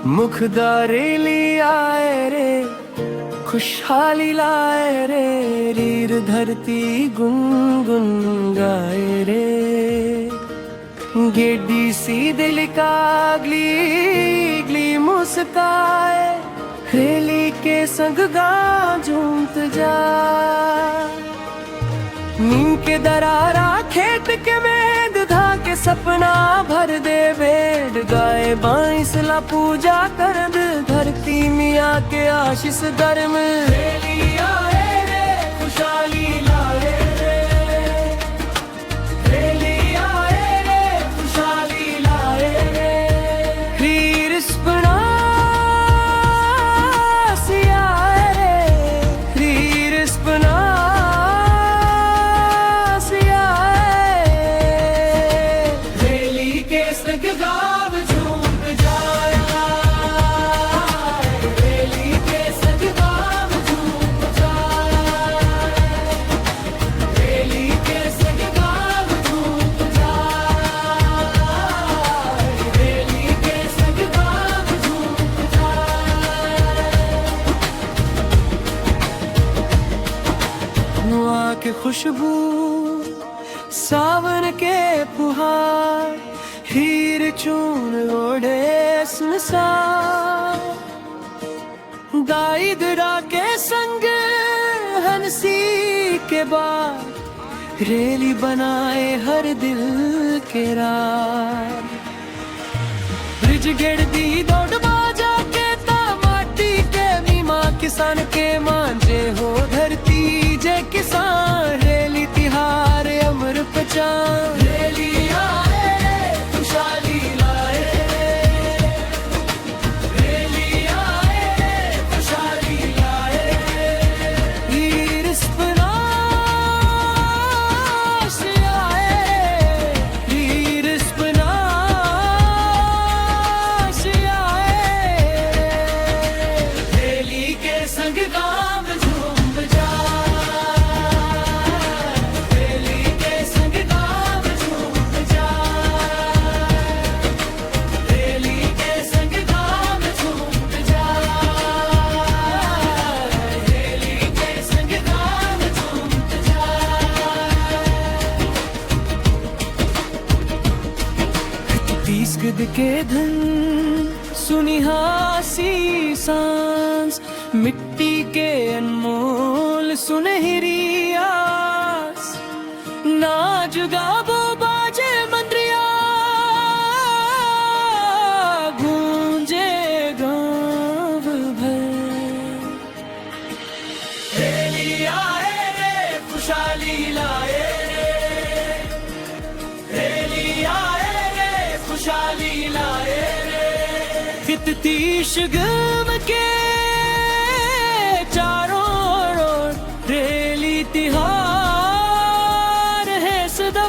मुखदारे आए रे खुशहाली लाए रे, रीर धरती गुनगुन गाए रे। गेडी सी दिल का गली मुस्काए, रेली के संग गा झूमत जा। नीम के दरारा खेत के मेद धा के सपना भर दे बेड, गाए बांसला पूजा कर धरती मिया के आशीष धर्म। रेली आए रे खुशहाली लाए रे, रेली आए रे खुशहाली लाए रे। रीर स्पना सियाए रे, रीर स्पना के खुशबू सावन के फुहार, हीर चून ओढ़े गाई दरा के संग हंसी के बाद, रेली बनाए हर दिल के रार। ब्रिज गिर दी दौड़ बाजा के ता माटी के मीमा, किसान के मांझे हो धरती जय किसान। रेली तिहार अमर पहचान, रेली आए रे खुशहाली लाए रे, रेली आए रे खुशहाली लाए रे। वीर स्पना से आए, वीर स्पना से आए, रेली के संग गाम झूम जा। गद के धन सुनिहासी सांस, मिट्टी के अनमोल सुनहरी आस। नाच गाबो बाजे मंद्रिया, गूंजे गाँव भर। रेली आए रे खुशहाली लाए रे, रेली आए खुशहाली लाए रे। तीश गम के चारों ओर, रेली तिहार है सदा।